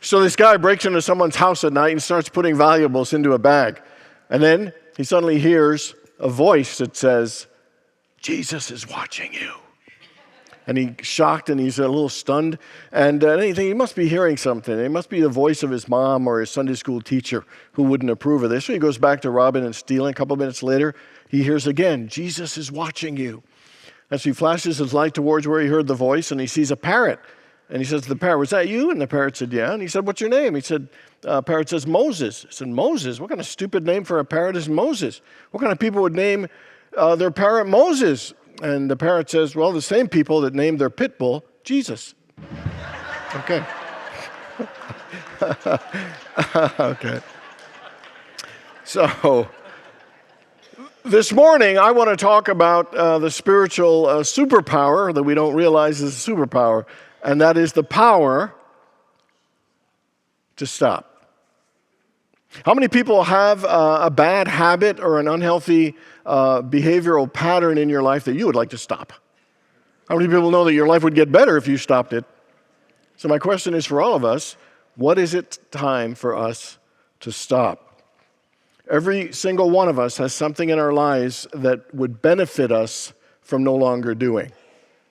So this guy breaks into someone's house at night and starts putting valuables into a bag. And then he suddenly hears a voice that says, "Jesus is watching you." And he's shocked and he's a little stunned. And he must be hearing something. It must be the voice of his mom or his Sunday school teacher who wouldn't approve of this. So he goes back to robbing and stealing. A couple minutes later, he hears again, "Jesus is watching you." And so he flashes his light towards where he heard the voice, and he sees a parrot. And he says to the parrot, "Was that you?" And the parrot said, "Yeah." And he said, "What's your name?" He said, parrot says, "Moses." He said, "Moses? What kind of stupid name for a parrot is Moses? What kind of people would name their parrot Moses?" And the parrot says, "Well, the same people that named their pit bull Jesus." Okay. Okay. So this morning, I want to talk about the spiritual superpower that we don't realize is a superpower, and that is the power to stop. How many people have a bad habit or an unhealthy behavioral pattern in your life that you would like to stop? How many people know that your life would get better if you stopped it? So my question is for all of us, what is it time for us to stop? Every single one of us has something in our lives that would benefit us from no longer doing.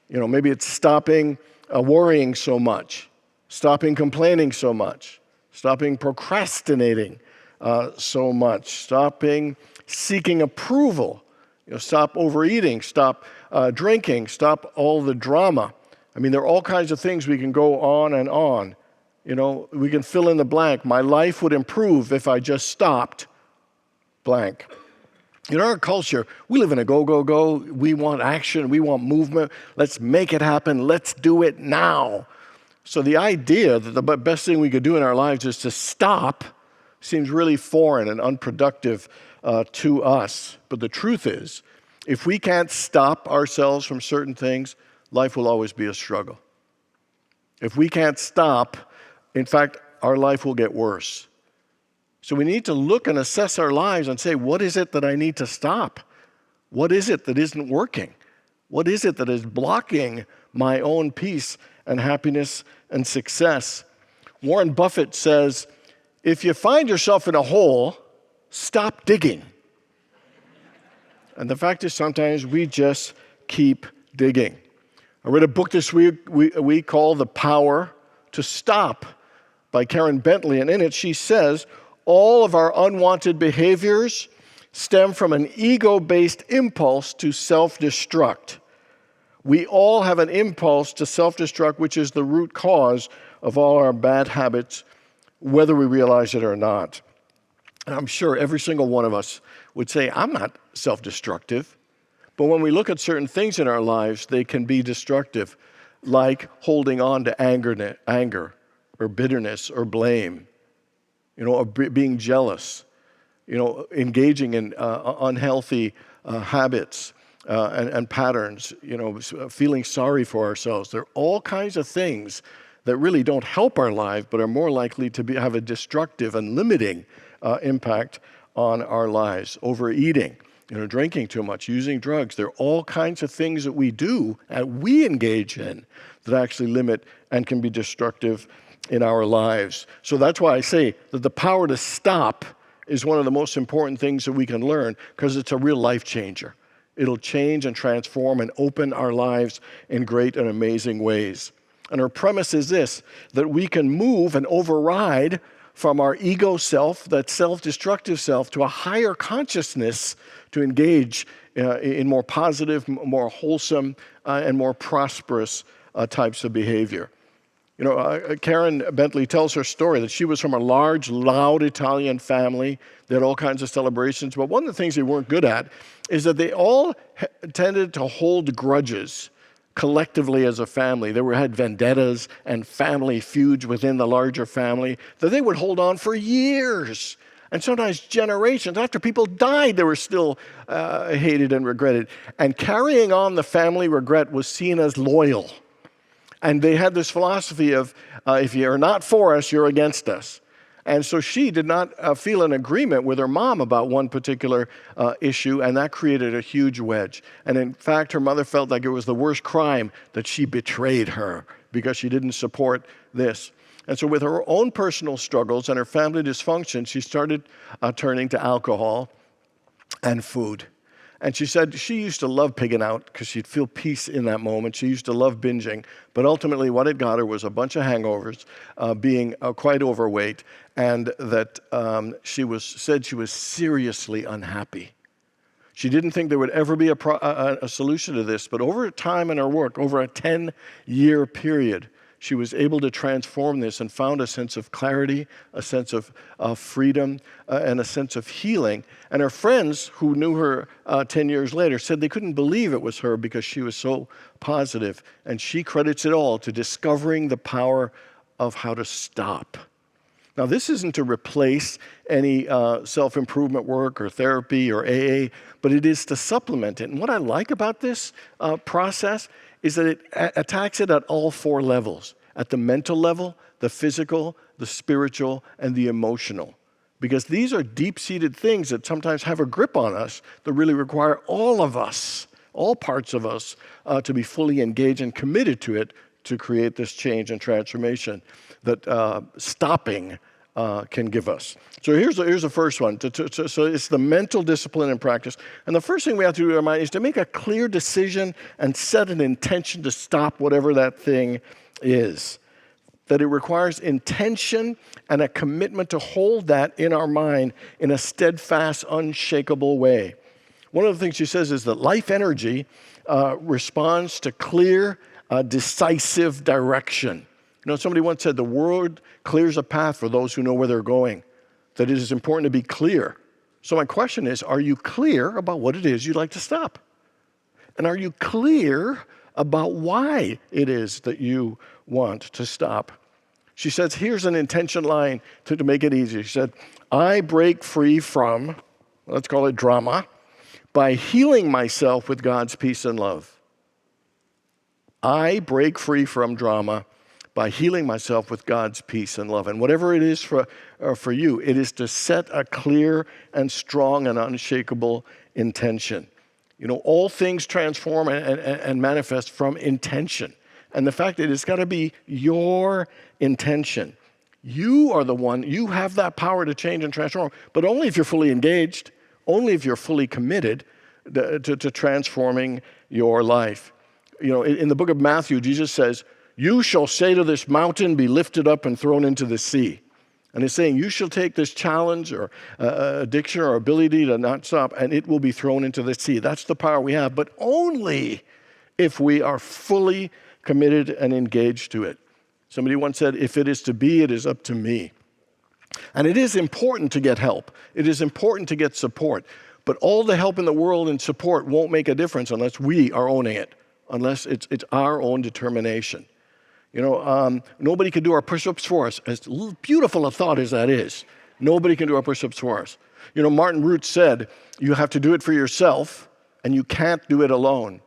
Maybe it's stopping worrying so much, stopping complaining so much, stopping procrastinating so much, stopping seeking approval, stop overeating, stop drinking, stop all the drama. There are all kinds of things we can go on and on. We can fill in the blank. My life would improve if I just stopped blank. In our culture, we live in a go, go, go. We want action. We want movement. Let's make it happen. Let's do it now. So the idea that the best thing we could do in our lives is to stop seems really foreign and unproductive to us. But the truth is, if we can't stop ourselves from certain things, life will always be a struggle. If we can't stop, in fact, our life will get worse. So we need to look and assess our lives and say, what is it that I need to stop? What is it that isn't working? What is it that is blocking my own peace and happiness and success? Warren Buffett says, if you find yourself in a hole, stop digging. And the fact is sometimes we just keep digging. I read a book this week called The Power to Stop by Karen Bentley, and in it she says, all of our unwanted behaviors stem from an ego-based impulse to self-destruct. We all have an impulse to self-destruct, which is the root cause of all our bad habits, whether we realize it or not. And I'm sure every single one of us would say, I'm not self-destructive. But when we look at certain things in our lives, they can be destructive, like holding on to anger or bitterness or blame, or being jealous, engaging in unhealthy habits and patterns, feeling sorry for ourselves. There are all kinds of things that really don't help our life, but are more likely to have a destructive and limiting impact on our lives. Overeating, drinking too much, using drugs. There are all kinds of things that we do and we engage in that actually limit and can be destructive in our lives. So that's why I say that the power to stop is one of the most important things that we can learn, because it's a real life changer. It'll change and transform and open our lives in great and amazing ways. And our premise is this, that we can move and override from our ego self, that self-destructive self, to a higher consciousness to engage in more positive, more wholesome, and more prosperous types of behavior. Karen Bentley tells her story that she was from a large, loud Italian family. They had all kinds of celebrations. But one of the things they weren't good at is that they all tended to hold grudges collectively as a family. They had vendettas and family feuds within the larger family that they would hold on for years. And sometimes generations. After people died, they were still hated and regretted. And carrying on the family regret was seen as loyal. And they had this philosophy of, if you're not for us, you're against us. And so she did not feel an agreement with her mom about one particular issue, and that created a huge wedge. And in fact, her mother felt like it was the worst crime that she betrayed her because she didn't support this. And so with her own personal struggles and her family dysfunction, she started turning to alcohol and food. And she said she used to love pigging out because she'd feel peace in that moment. She used to love binging. But ultimately what it got her was a bunch of hangovers, being quite overweight, and that said she was seriously unhappy. She didn't think there would ever be a solution to this, but over time in her work, over a 10-year period, she was able to transform this and found a sense of clarity, a sense of freedom, and a sense of healing. And her friends who knew her 10 years later said they couldn't believe it was her because she was so positive. And she credits it all to discovering the power of how to stop. Now, this isn't to replace any self-improvement work or therapy or AA, but it is to supplement it. And what I like about this process is that it attacks it at all four levels: at the mental level, the physical, the spiritual, and the emotional. Because these are deep-seated things that sometimes have a grip on us that really require all of us, all parts of us, to be fully engaged and committed to it to create this change and transformation that stopping can give us. So here's the first one. So it's the mental discipline and practice. And the first thing we have to do in our mind is to make a clear decision and set an intention to stop whatever that thing is. That it requires intention and a commitment to hold that in our mind in a steadfast, unshakable way. One of the things she says is that life energy responds to clear, decisive direction. You know, somebody once said the word clears a path for those who know where they're going, that it is important to be clear. So my question is, are you clear about what it is you'd like to stop? And are you clear about why it is that you want to stop? She says, here's an intention line to make it easy. She said, I break free from, let's call it drama, by healing myself with God's peace and love. I break free from drama by healing myself with God's peace and love. And whatever it is for you, it is to set a clear and strong and unshakable intention. You know, all things transform and manifest from intention. And the fact that it's got to be your intention. You are the one, you have that power to change and transform, but only if you're fully engaged, only if you're fully committed to transforming your life. You know, in the book of Matthew, Jesus says, you shall say to this mountain, be lifted up and thrown into the sea. And it's saying you shall take this challenge or addiction or ability to not stop, and it will be thrown into the sea. That's the power we have, but only if we are fully committed and engaged to it. Somebody once said, if it is to be, it is up to me. And it is important to get help. It is important to get support. But all the help in the world and support won't make a difference unless we are owning it, unless it's our own determination. You know, nobody can do our push-ups for us, as beautiful a thought as that is. Nobody can do our push-ups for us. You know, Martin Root said, you have to do it for yourself, and you can't do it alone.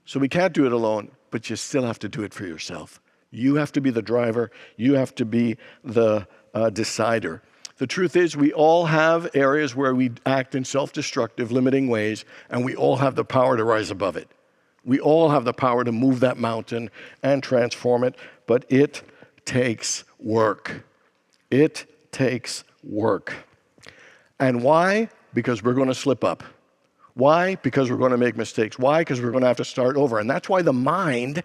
So we can't do it alone, but you still have to do it for yourself. You have to be the driver. You have to be the decider. The truth is, we all have areas where we act in self-destructive, limiting ways, and we all have the power to rise above it. We all have the power to move that mountain and transform it, but it takes work. It takes work. And why? Because we're going to slip up. Why? Because we're going to make mistakes. Why? Because we're going to have to start over. And that's why the mind,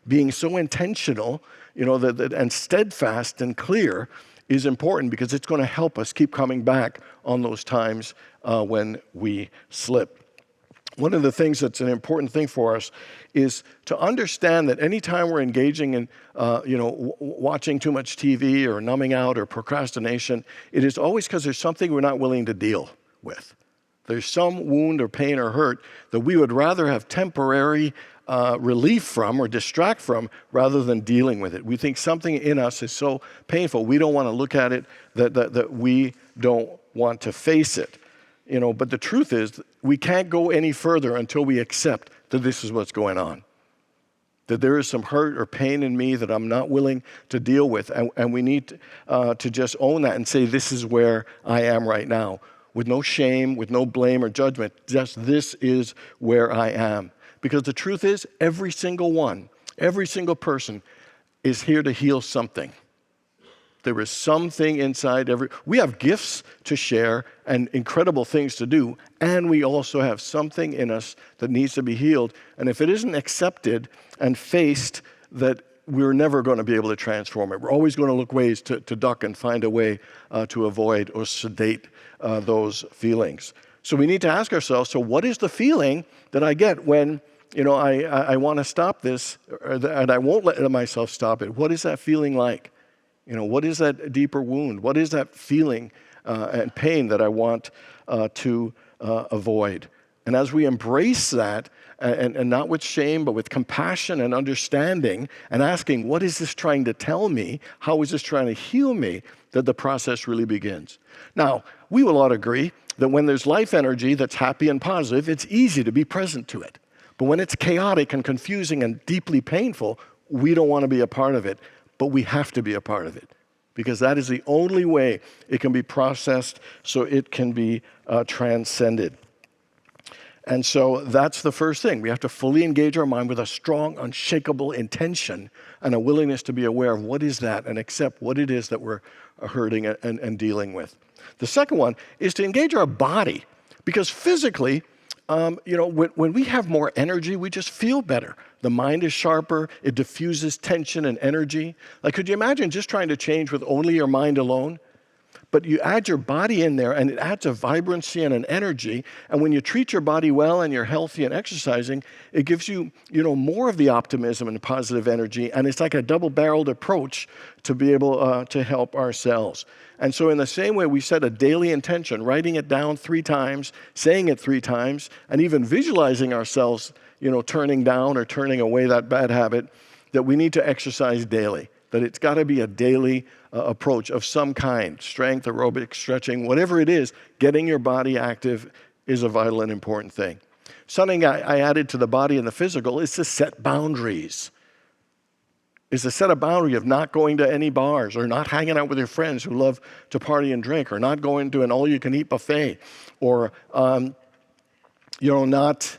being so intentional, you know, and steadfast and clear, is important, because it's going to help us keep coming back on those times when we slip. One of the things that's an important thing for us is to understand that anytime we're engaging in, watching too much TV or numbing out or procrastination, it is always because there's something we're not willing to deal with. There's some wound or pain or hurt that we would rather have temporary relief from or distract from rather than dealing with it. We think something in us is so painful, we don't want to look at it, that we don't want to face it. You know, but the truth is, we can't go any further until we accept that this is what's going on. That there is some hurt or pain in me that I'm not willing to deal with. And we need to just own that and say, this is where I am right now. With no shame, with no blame or judgment. Just this is where I am. Because the truth is, every single one, every single person is here to heal something. There is something inside we have gifts to share and incredible things to do, and we also have something in us that needs to be healed. And if it isn't accepted and faced, that we're never going to be able to transform it. We're always going to look ways to duck and find a way to avoid or sedate those feelings. So we need to ask ourselves, so what is the feeling that I get when I want to stop this, and I won't let myself stop it? What is that feeling like? What is that deeper wound? What is that feeling and pain that I want to avoid? And as we embrace that, and not with shame, but with compassion and understanding, and asking, what is this trying to tell me? How is this trying to heal me? That the process really begins. Now, we will all agree that when there's life energy that's happy and positive, it's easy to be present to it. But when it's chaotic and confusing and deeply painful, we don't want to be a part of it. But we have to be a part of it, because that is the only way it can be processed so it can be transcended. And so that's the first thing. We have to fully engage our mind with a strong, unshakable intention and a willingness to be aware of what is that and accept what it is that we're hurting and dealing with. The second one is to engage our body, because physically, when we have more energy, we just feel better. The mind is sharper. It diffuses tension and energy. Like, could you imagine just trying to change with only your mind alone? But you add your body in there, and it adds a vibrancy and an energy. And when you treat your body well and you're healthy and exercising, it gives you, more of the optimism and positive energy. And it's like a double-barreled approach to be able to help ourselves. And so in the same way, we set a daily intention, writing it down 3 times, saying it 3 times, and even visualizing ourselves, turning down or turning away that bad habit, that we need to exercise daily. That it's got to be a daily approach of some kind, strength, aerobic, stretching, whatever it is, getting your body active is a vital and important thing. Something I added to the body and the physical is to set boundaries. Is to set a boundary of not going to any bars, or not hanging out with your friends who love to party and drink, or not going to an all-you-can-eat buffet, or not,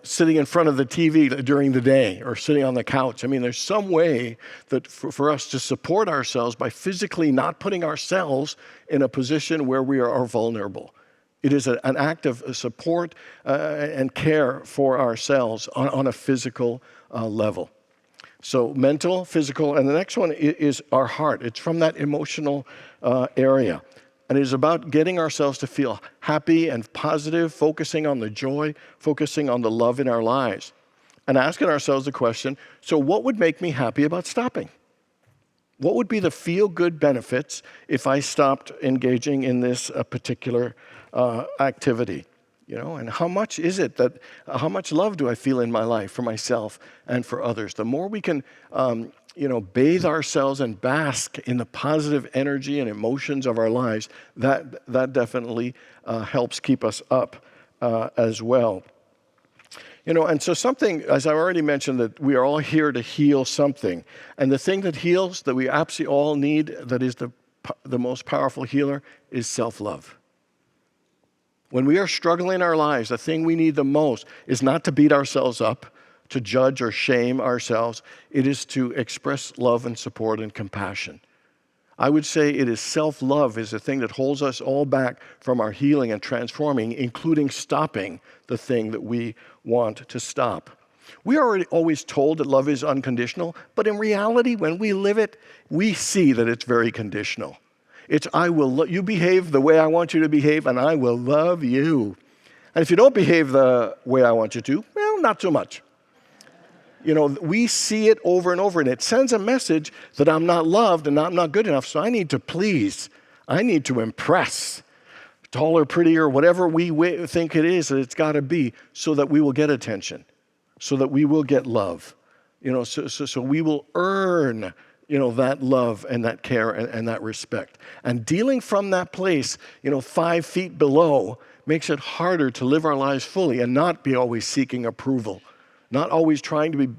sitting in front of the TV during the day or sitting on the couch. I mean, there's some way that for us to support ourselves by physically not putting ourselves in a position where we are vulnerable. It is an act of support and care for ourselves on a physical level. So mental, physical, and the next one is our heart. It's from that emotional area. And it is about getting ourselves to feel happy and positive, focusing on the joy, focusing on the love in our lives, and asking ourselves the question, so what would make me happy about stopping? What would be the feel-good benefits if I stopped engaging in this particular activity? And how much is it how much love do I feel in my life for myself and for others? The more we can bathe ourselves and bask in the positive energy and emotions of our lives, that definitely helps keep us up as well. And so something, as I already mentioned, that we are all here to heal something. And the thing that heals, that we absolutely all need, that is the most powerful healer, is self-love. When we are struggling in our lives, the thing we need the most is not to beat ourselves up, to judge or shame ourselves. It is to express love and support and compassion. I would say it is self-love is the thing that holds us all back from our healing and transforming, including stopping the thing that we want to stop. We are always told that love is unconditional, but in reality, when we live it, we see that it's very conditional. It's, you behave the way I want you to behave, and I will love you. And if you don't behave the way I want you to, well, not so much. We see it over and over, and it sends a message that I'm not loved and I'm not good enough, so I need to please. I need to impress. Taller, prettier, whatever we think it is that it's got to be, so that we will get attention, so that we will get love. So we will earn that love and that care and that respect. And dealing from that place, 5 feet below, makes it harder to live our lives fully and not be always seeking approval, not always trying to be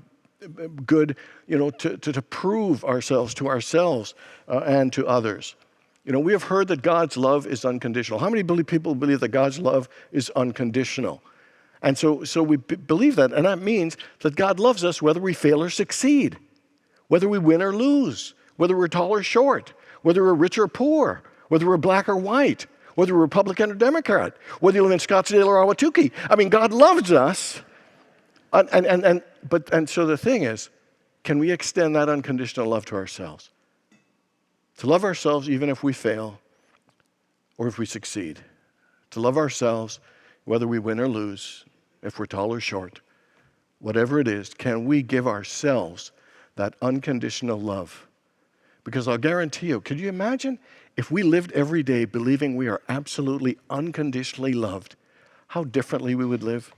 good, to prove ourselves to ourselves and to others. We have heard that God's love is unconditional. How many people believe that God's love is unconditional? And so we believe that, and that means that God loves us whether we fail or succeed. whether we win or lose, whether we're tall or short, whether we're rich or poor, whether we're black or white, whether we're Republican or Democrat, whether you live in Scottsdale or Ahwatukee. I mean, God loves us. And so the thing is, can we extend that unconditional love to ourselves? To love ourselves even if we fail or if we succeed. To love ourselves whether we win or lose, if we're tall or short, whatever it is, can we give ourselves that unconditional love? Because I'll guarantee you, could you imagine if we lived every day believing we are absolutely unconditionally loved, how differently we would live?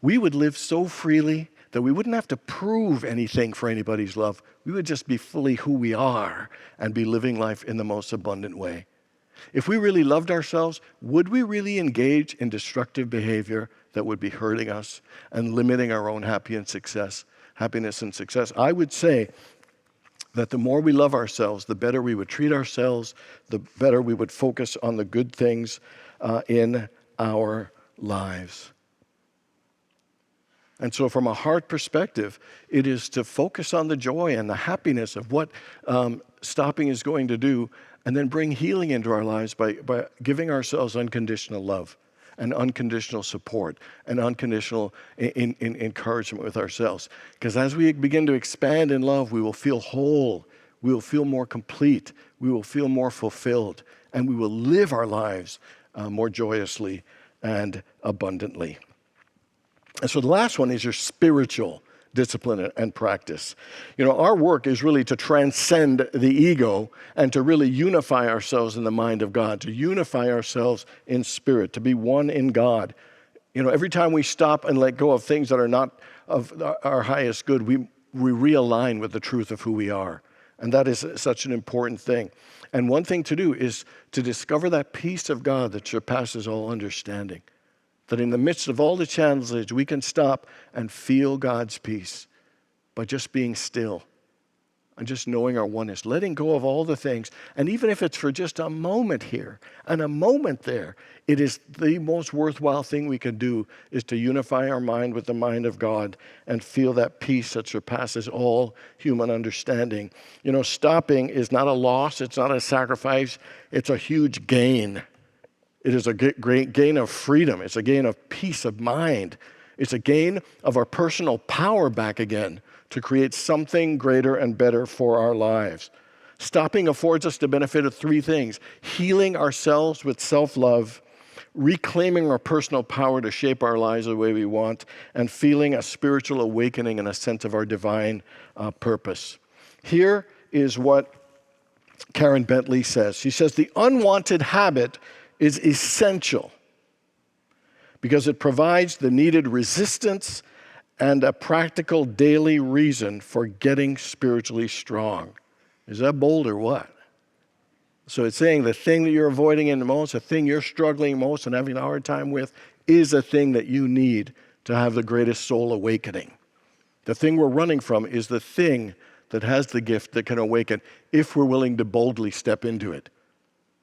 We would live so freely that we wouldn't have to prove anything for anybody's love. We would just be fully who we are and be living life in the most abundant way. If we really loved ourselves, would we really engage in destructive behavior that would be hurting us and limiting our own happiness and success? I would say that the more we love ourselves, the better we would treat ourselves, the better we would focus on the good things in our lives. And so from a heart perspective, it is to focus on the joy and the happiness of what stopping is going to do, and then bring healing into our lives by giving ourselves unconditional love and unconditional support and unconditional encouragement with ourselves. Because as we begin to expand in love, we will feel whole, we will feel more complete, we will feel more fulfilled, and we will live our lives more joyously and abundantly. And so the last one is your spiritual discipline and practice. You know, our work is really to transcend the ego and to really unify ourselves in the mind of God, to unify ourselves in spirit, to be one in God. You know, every time we stop and let go of things that are not of our highest good, we realign with the truth of who we are. And that is such an important thing. And one thing to do is to discover that peace of God that surpasses all understanding. That in the midst of all the challenges, we can stop and feel God's peace by just being still and just knowing our oneness, letting go of all the things. And even if it's for just a moment here and a moment there, it is the most worthwhile thing we can do is to unify our mind with the mind of God and feel that peace that surpasses all human understanding. You know, stopping is not a loss, it's not a sacrifice, it's a huge gain. It is a great gain of freedom. It's a gain of peace of mind. It's a gain of our personal power back again to create something greater and better for our lives. Stopping affords us the benefit of three things: healing ourselves with self-love, reclaiming our personal power to shape our lives the way we want, and feeling a spiritual awakening and a sense of our divine purpose. Here is what Karen Bentley says. She says, the unwanted habit is essential because it provides the needed resistance and a practical daily reason for getting spiritually strong. Is that bold or what? So it's saying the thing that you're avoiding in the most, the thing you're struggling most and having a hard time with, is a thing that you need to have the greatest soul awakening. The thing we're running from is the thing that has the gift that can awaken if we're willing to boldly step into it,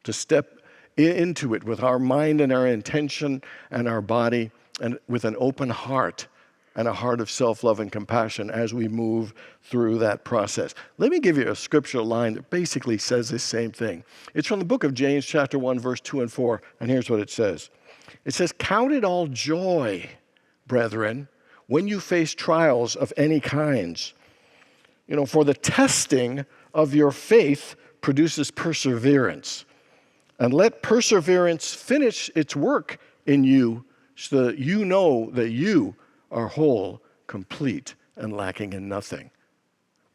to step into it with our mind and our intention and our body and with an open heart and a heart of self-love and compassion as we move through that process. Let me give you a scriptural line that basically says this same thing. It's from the book of James, chapter 1, verse 2 and 4, and here's what it says. It says, "Count it all joy, brethren, when you face trials of any kinds. You know, for the testing of your faith produces perseverance. And let perseverance finish its work in you so that you know that you are whole, complete, and lacking in nothing."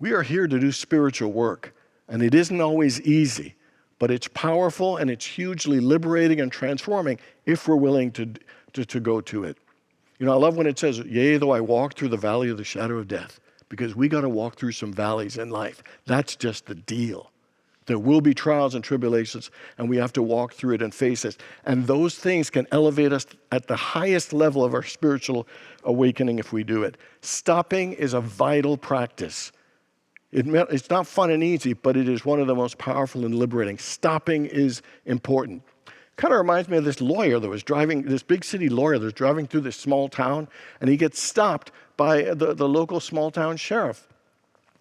We are here to do spiritual work, and it isn't always easy, but it's powerful and it's hugely liberating and transforming if we're willing to go to it. You know, I love when it says, "Yea, though I walk through the valley of the shadow of death," because we got to walk through some valleys in life. That's just the deal. There will be trials and tribulations, and we have to walk through it and face it. And those things can elevate us at the highest level of our spiritual awakening if we do it. Stopping is a vital practice. It's not fun and easy, but it is one of the most powerful and liberating. Stopping is important. Kind of reminds me of this lawyer that was driving, this big city lawyer that was driving through this small town, and he gets stopped by the local small town sheriff.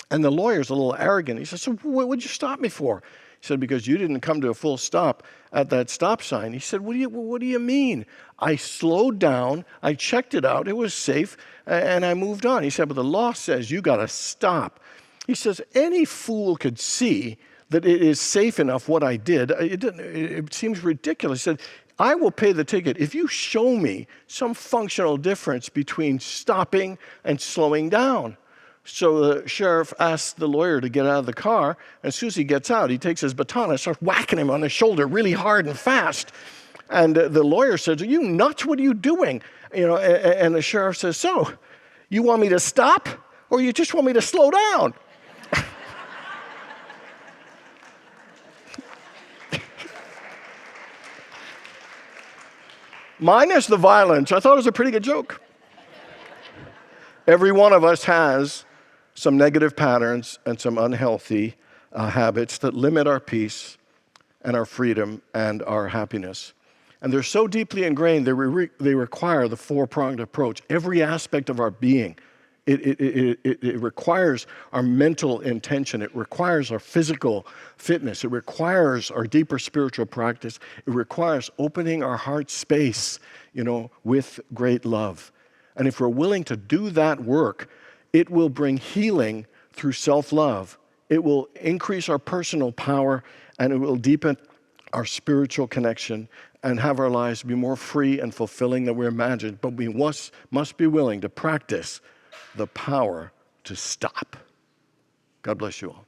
And the lawyer's a little arrogant. He says, so what would you stop me for? He said, because you didn't come to a full stop at that stop sign. He said, what do you mean? I slowed down, I checked it out, it was safe, and I moved on. He said, but the law says you got to stop. He says, any fool could see that it is safe enough what I did. It seems ridiculous. He said, I will pay the ticket if you show me some functional difference between stopping and slowing down. So the sheriff asked the lawyer to get out of the car, and as soon as he gets out, he takes his baton and starts whacking him on the shoulder really hard and fast. And the lawyer says, are you nuts? What are you doing? And the sheriff says, so, you want me to stop, or you just want me to slow down? Minus the violence, I thought it was a pretty good joke. Every one of us has some negative patterns and some unhealthy habits that limit our peace and our freedom and our happiness. And they're so deeply ingrained, they require the four-pronged approach. Every aspect of our being, it requires our mental intention. It requires our physical fitness. It requires our deeper spiritual practice. It requires opening our heart space, with great love. And if we're willing to do that work, it will bring healing through self-love. It will increase our personal power, and it will deepen our spiritual connection and have our lives be more free and fulfilling than we imagined. But we must be willing to practice the power to stop. God bless you all.